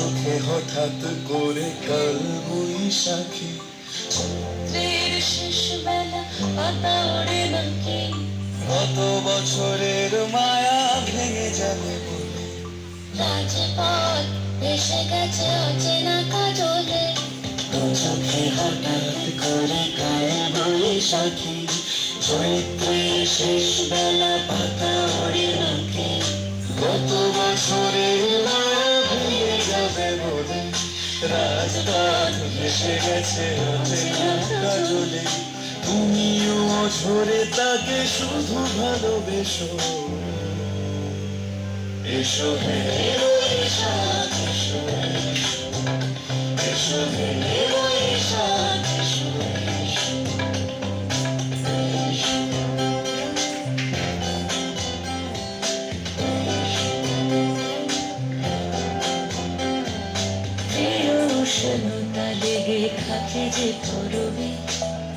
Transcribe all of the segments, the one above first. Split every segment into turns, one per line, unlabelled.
চোখে হঠাৎ করে কাল বৈশাখী,
চৈত্রের শেষ বেলা পাতা ওড়ে নাকি,
কত বছরের মায়া ভেঙে যাবে বলে,
রাজপথ এসে গেছে অচেনা কাজলে,
দু চোখে হঠাৎ করে কাল বৈশাখী, চৈত্রের শেষ বেলা পাতা ওড়ে নাকি, কত বছরের মায়া ভেঙে যাবে বলে, রাজপথ এসে গেছে অচেনা কাজলে, তুমিও ঝরে তাকে শুধু ভালোবেসো, এসো হে বৈশাখ এসো, এসো হে বৈশাখ এসো,
উষ্ণতা লেগে থাকে যে তরবে,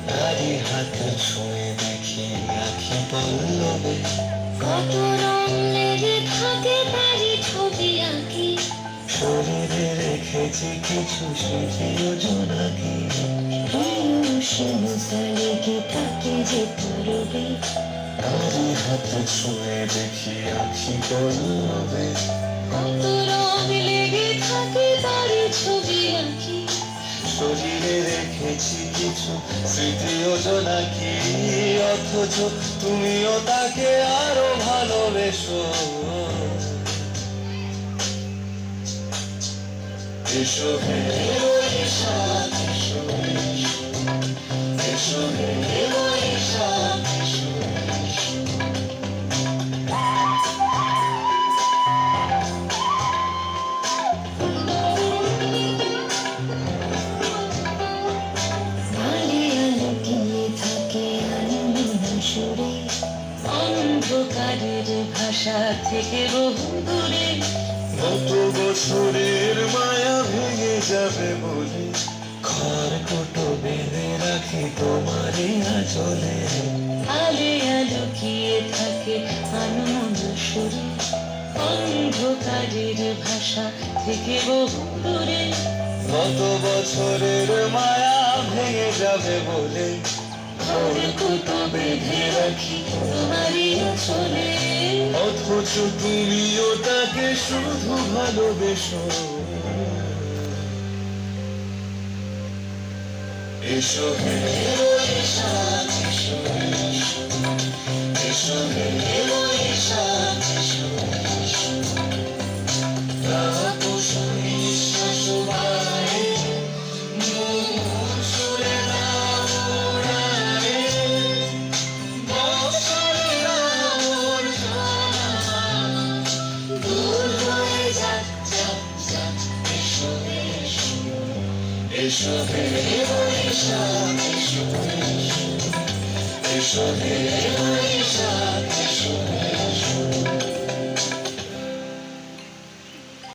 তারি হাত ছুঁয়ে দেখি আখি পল্লবে,
কত রং লেগে থাকে তারি ছবি আঁকি,
শরীরে রেখেছি কিছু স্মৃতিও জোনাকি,
উষ্ণতা লেগে থাকে যে তরবে,
তারি হাত ছুঁয়ে দেখি আখি পল্লবে,
কত রং লেগে থাকে তারি ছবি আঁকি,
শরীরে রেখেছি কিছু স্মৃতিও জোনাকি, অথচ তুমিও তাকে আরো ভালোবেসো, এসো হে বৈশাখ এসো, এসো হে বৈশাখ এসো,
আলিয়া লুকিয়ে থাকে আনন্দ সুরে, অন্ধকারের ভাষা থেকে বহু দূরে,
কত বছরের মায়া ভেঙে যাবে বলে, খড়কুটো বেঁধে রাখি তোমারই আঁচলে,
আলিয়া লুকিয়ে থাকে আনন্দ সুরে, অন্ধকারের ভাষা থেকে বহু দূরে,
কত বছরের মায়া ভেঙে যাবে বলে, খড়কুটো বেঁধে রাখি
তোমারই চলে,
অথচ তুমিও তাকে শুধু ভালোবেসো, এসো হে বৈশাখ এসো, এসো হে বৈশাখ এসো, তাপস নিঃশ্বাস বাড়ে, মন সুরে দাও উড়ায়ে, বর্ষার আবর্জনা দূর হয়ে যাক যাক যাক, এসো এসো, এসো হে বৈশাখ এসো, এসো হে বৈশাখ এসো।